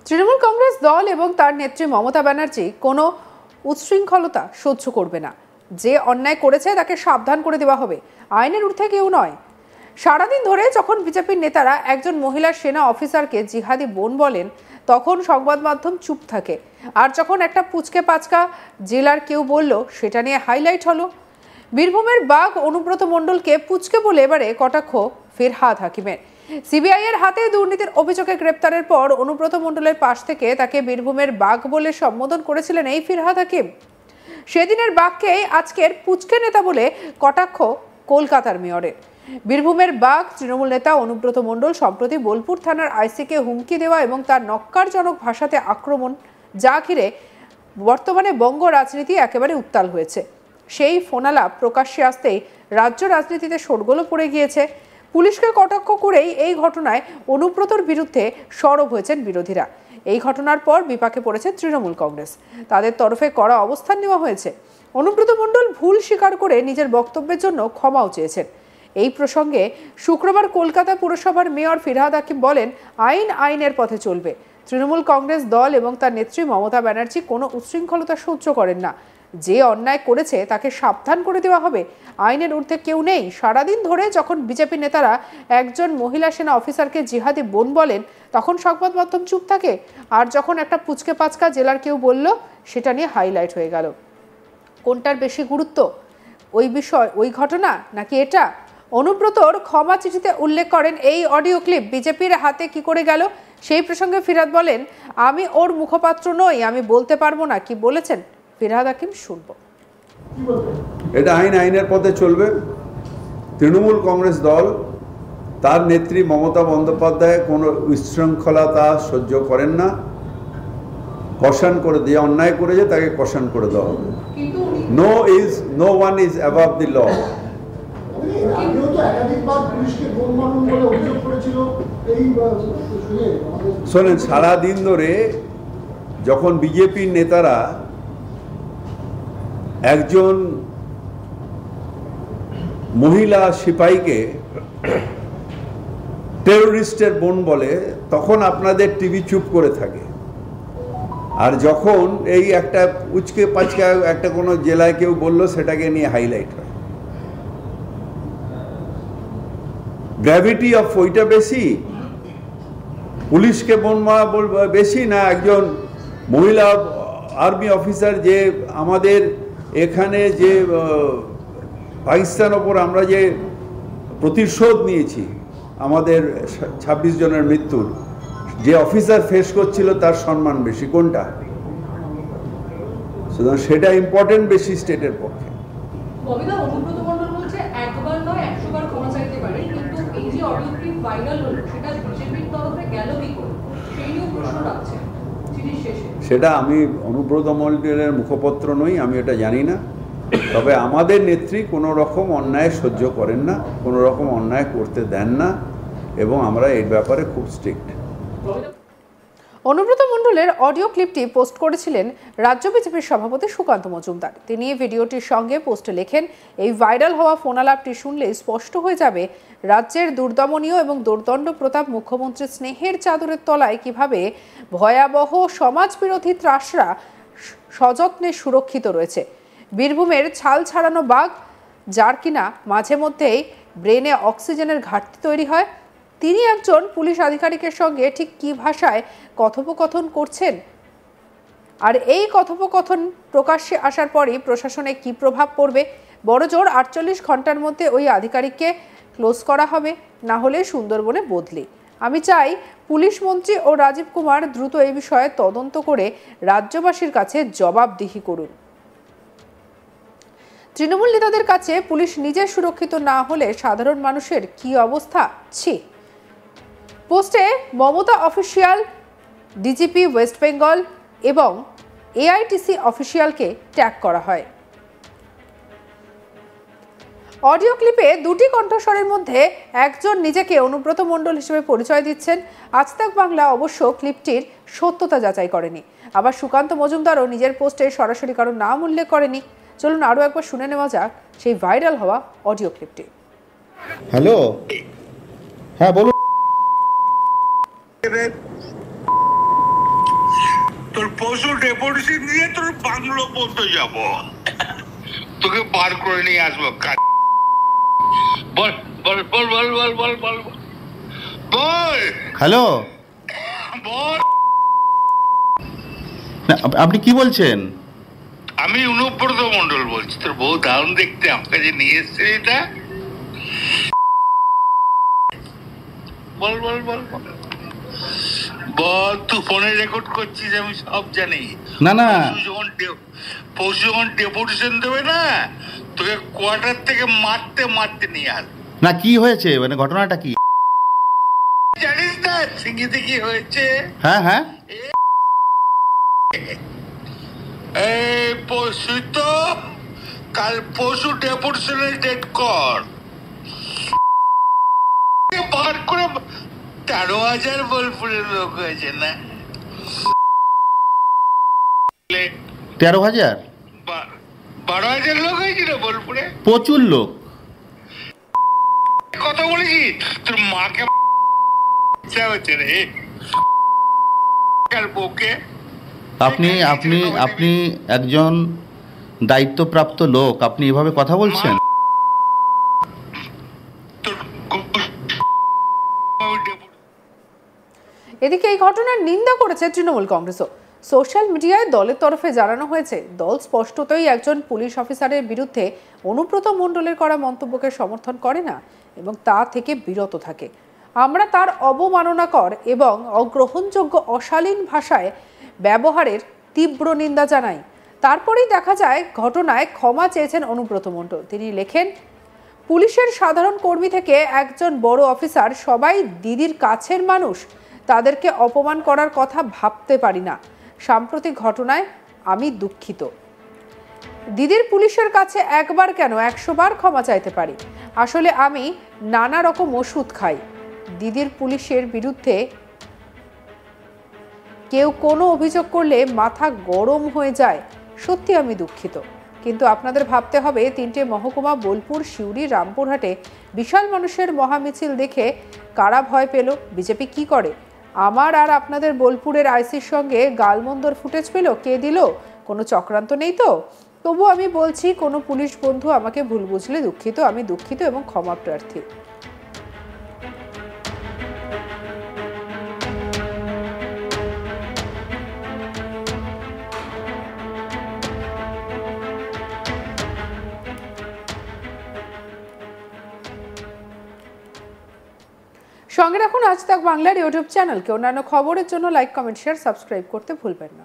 তৃণমূল কংগ্রেস দল এবং তার নেত্রী মমতা ব্যানার্জি কোনো উচ্ছৃঙ্খলতা সহ্য করবে না। যে অন্যায় করেছে তাকে সাবধান করে দেওয়া হবে, আইনের ঊর্ধ্বে কেউ নয়। সারাদিন ধরে যখন বিজেপির নেতারা একজন মহিলা সেনা অফিসারকে জিহাদি বোন বলেন, তখন সংবাদ মাধ্যম চুপ থাকে। আর যখন একটা পুচকে পাচকা জেলার কেউ বলল, সেটা নিয়ে হাইলাইট হলো। বীরভূমের বাঘ অনুব্রত মণ্ডলকে পুচকে বলে এবারে কটাক্ষ ফিরহাদ হাকিমের। সিবিআই এর হাতে দুর্নীতির অভিযোগে গ্রেপ্তারের পর অনুব্রত মণ্ডলের পাশ থেকে তাকে বীরভূমের বাঘ বলে সম্বোধন করেছিলেন এই ফিরহাদ হাকিম। সেদিনের বাঘকে আজকের পুচকে নেতা বলে কটাক্ষ কলকাতার মেয়রের। বীরভূমের বাঘ তৃণমূল নেতা অনুব্রত মণ্ডল সম্প্রতি বোলপুর থানার আইসিকে হুমকি দেওয়া এবং তার নক্কারজনক ভাষাতে আক্রমণ, যা ঘিরে বর্তমানে বঙ্গ রাজনীতি একেবারে উত্তাল হয়েছে। সেই ফোনালাপ প্রকাশ্যে আসতেই রাজ্য রাজনীতিতে শোরগোলও পড়ে গিয়েছে। পুলিশকে কটাক্ষ করেই এই ঘটনায় অনুব্রতর বিরুদ্ধে সরব হয়েছেন বিরোধীরা। এই ঘটনার পর বিপাকে পড়েছে তৃণমূল কংগ্রেস। তাদের তরফে কড়া অবস্থান নেওয়া হয়েছে। অনুব্রত মণ্ডল ভুল স্বীকার করে নিজের বক্তব্যের জন্য ক্ষমাও চেয়েছেন। এই প্রসঙ্গে শুক্রবার কলকাতা পুরসভার মেয়র ফিরহাদ হাকিম বলেন, আইন আইনের পথে চলবে। তৃণমূল কংগ্রেস দল এবং তার নেত্রী মমতা ব্যানার্জি কোনো উচ্ছৃঙ্খলতা সহ্য করেন না। যে অন্যায় করেছে তাকে সাবধান করে দেওয়া হবে, আইনের ঊর্ধ্বে কেউ নেই। সারাদিন ধরে যখন বিজেপি নেতারা একজন মহিলা সেনা অফিসারকে জিহাদি বোন বলেন, তখন সংবাদ মাধ্যম চুপ থাকে। আর যখন একটা পুচকে পাচকা জেলার কেউ বলল, সেটা নিয়ে হাইলাইট হয়ে গেল। কোনটার বেশি গুরুত্ব, ওই বিষয়, ওই ঘটনা, নাকি এটা? অনুব্রতর ক্ষমা চিঠিতে উল্লেখ করেন এই অডিও ক্লিপ বিজেপির হাতে কি করে গেল। সেই প্রসঙ্গে ফিরহাদ বলেন, আমি ওর মুখপাত্র নই, আমি বলতে পারবো না কি বলেছেন। ফিরহাদ হাকিম শুনব। এটা আইন আইনের পথে চলবে। তৃণমূল কংগ্রেস দল, তার নেত্রী মমতা বন্দ্যোপাধ্যায় কোনো উচ্ছৃঙ্খলতা সহ্য করেন না। কশান করে দিয়ে অন্যায় করেছে তাকে কশান করে দেওয়া হবে। No one is above the law. শোনেন, সারাদিন ধরে যখন বিজেপির নেতারা একজন মহিলা সিপাহীকে টেরোরিস্টের বোন বলে, তখন আপনাদের টিভি চুপ করে থাকে। আর যখন এই একটা উচকে পাচকা একটা কোনো জেলায় কেউ বললো, সেটাকে নিয়ে হাইলাইট হয়। গ্র্যাভিটি অফ ওইটা বেশি, পুলিশকে বোন মারা বেশি, না একজন মহিলা আর্মি অফিসার যে আমাদের এখানে যে পাকিস্তান ওপর আমরা যে প্রতিশোধ নিয়েছি, আমাদের 26 জনের মৃত্যুর, যে অফিসার ফেস করছিল তার সম্মান বেশি, কোনটা? সুতরাং সেটা ইম্পর্টেন্ট বেশি স্টেটের পক্ষে। অনুব্রত মণ্ডল বলছে একবার নয় 100 বার ক্ষমা চাইতে পারে, কিন্তু এই যে অডিও ক্লিপ ভাইরাল হলো, সেটা বিজেপির তরফে গেল কি করে, সেই নিয়ে প্রশ্ন রাখছে চিঠির শেষে। সেটা আমি অনুব্রত মণ্ডলের মুখপত্র নই, আমি এটা জানি না। তবে আমাদের নেত্রী কোনো রকম অন্যায় সহ্য করেন না, কোনো রকম অন্যায় করতে দেন না, এবং আমরা এই ব্যাপারে খুব স্ট্রিক্ট। অনুব্রত মণ্ডলের অডিও ক্লিপটি পোস্ট করেছিলেন রাজ্য বিজেপির সভাপতি সুকান্ত মজুমদার। তিনি ভিডিওটির সঙ্গে পোস্টে লেখেন, এই ভাইরাল হওয়া ফোনালাপটি শুনলে স্পষ্ট হয়ে যাবে রাজ্যের দুর্দমনীয় এবং দুর্দণ্ড প্রতাপ মুখ্যমন্ত্রীর স্নেহের চাদরের তলায় কিভাবে ভয়াবহ সমাজবিরোধী ত্রাসরা সযত্নে সুরক্ষিত রয়েছে। বীরভূমের ছাল ছাড়ানো বাঘ, যার কিনা মাঝে মধ্যেই ব্রেনে অক্সিজেনের ঘাটতি তৈরি হয়, তিনি একজন পুলিশ আধিকারিকের সঙ্গে ঠিক কী ভাষায় কথোপকথন করছেন, আর এই কথোপকথন প্রকাশ্যে আসার পরই প্রশাসনে কি প্রভাব পড়বে। বড়জোর 48 ঘন্টার মধ্যে ওই আধিকারিককে ক্লোজ করা হবে, না হলে সুন্দরবনে বদলি। আমি চাই পুলিশ মন্ত্রী ও রাজীব কুমার দ্রুত এই বিষয়ে তদন্ত করে রাজ্যবাসীর কাছে জবাবদিহি করুন। তৃণমূল নেতাদের কাছে পুলিশ নিজে সুরক্ষিত না হলে সাধারণ মানুষের কি অবস্থা? ছি। পোস্টে Mamata official, DGP West Bengal এবং এআইটিসি অফিসিয়ালকে ট্যাগ করা হয়। অডিও ক্লিপে দুটি কণ্ঠস্বরের মধ্যে একজন নিজেকে অনুব্রত মণ্ডল হিসেবে পরিচয় দিচ্ছেন। আজ তাক বাংলা অবশ্য ক্লিপটির সত্যতা যাচাই করেনি। আবার সুকান্ত মজুমদারও নিজের পোস্টে সরাসরি কারো নাম উল্লেখ করেনি। চলুন আরও একবার শুনে নেওয়া যাক সেই ভাইরাল হওয়া অডিও ক্লিপটি। হ্যালো, হ্যাঁ বলুন। তোর পশু ডেপুটেশন দিয়ে তোর বাংলো পর্যন্ত যাব, তোকে বার করে নিয়ে আসবো। বল বল বল বল বল বল বল বল। হ্যালো, বল। আপনি কি বলছেন? আমি অনুব্রত মন্ডল বলছি। তোর বউ দারুণ দেখতে, আমাকে যে নিয়ে এসছে এটা। বল বল বল বল বল। তুই ফোনে রেকর্ড করছিস, আমি সব জানি। না না, পশু যখন ডেপুটেশন দেবে না, তোকে কোয়ার্টার থেকে মারতে মারতে নিয়ে আস। না কি হয়েছে, মানে ঘটনাটা কি? জানিস না সিঙ্গিতে কি হয়েছে? হ্যাঁ হ্যাঁ, এই পশু তো কাল পশু ডেপুটেশনের ডেট কর, বার করে 13,000 বোলপুরের লোক হয়েছে না? 13,000? 12,000 লোক হয়েছিল বোলপুরে। প্রচুর লোক। কথা বলেছি তোর মাকে হচ্ছে রে বউকে। আপনি আপনি আপনি একজন দায়িত্বপ্রাপ্ত লোক, আপনি এভাবে কথা বলছেন? এদিকে এই ঘটনার নিন্দা করেছে তৃণমূল কংগ্রেসও। সোশ্যাল মিডিয়ায় দলের তরফে জানানো হয়েছে, দল স্পষ্টতই একজন পুলিশ অফিসারের বিরুদ্ধে অনুব্রত মণ্ডলের করা মন্তব্যকে সমর্থন করে না এবং তা থেকে বিরত থাকে। আমরা তার অবমাননাকর এবং অগ্রহণযোগ্য অশালীন ভাষায় ব্যবহারের তীব্র নিন্দা জানাই। তারপরেই দেখা যায় ঘটনায় ক্ষমা চেয়েছেন অনুব্রত মণ্ডল। তিনি লেখেন, পুলিশের সাধারণ কর্মী থেকে একজন বড় অফিসার সবাই দিদির কাছের মানুষ, তাদেরকে অপমান করার কথা ভাবতে পারি না। সাম্প্রতিক ঘটনায় আমি দুঃখিত। দিদির পুলিশের কাছে একবার কেন 100 বার ক্ষমা চাইতে পারি। আসলে আমি নানা রকম ওষুধ খাই। দিদির পুলিশের বিরুদ্ধে কেউ কোনো অভিযোগ করলে মাথা গরম হয়ে যায়। সত্যি আমি দুঃখিত, কিন্তু আপনাদের ভাবতে হবে 3টে মহকুমা বোলপুর, সিউড়ি, রামপুরহাটে বিশাল মানুষের মহামিছিল দেখে কারা ভয় পেল, বিজেপি কি করে? আমার আর আপনাদের বোলপুরের আইসির সঙ্গে গালমন্দর ফুটেজ পেল, কে দিল? কোনো চক্রান্ত নেই তো? তবু আমি বলছি, কোনো পুলিশ বন্ধু আমাকে ভুল বুঝলে দুঃখিত, আমি দুঃখিত এবং ক্ষমা প্রার্থী। সঙ্গে রাখুন আজ তাক বাংলার ইউটিউব চ্যানেলকে। অন্যান্য খবরের জন্য লাইক, কমেন্ট, শেয়ার, সাবস্ক্রাইব করতে ভুলবেন না।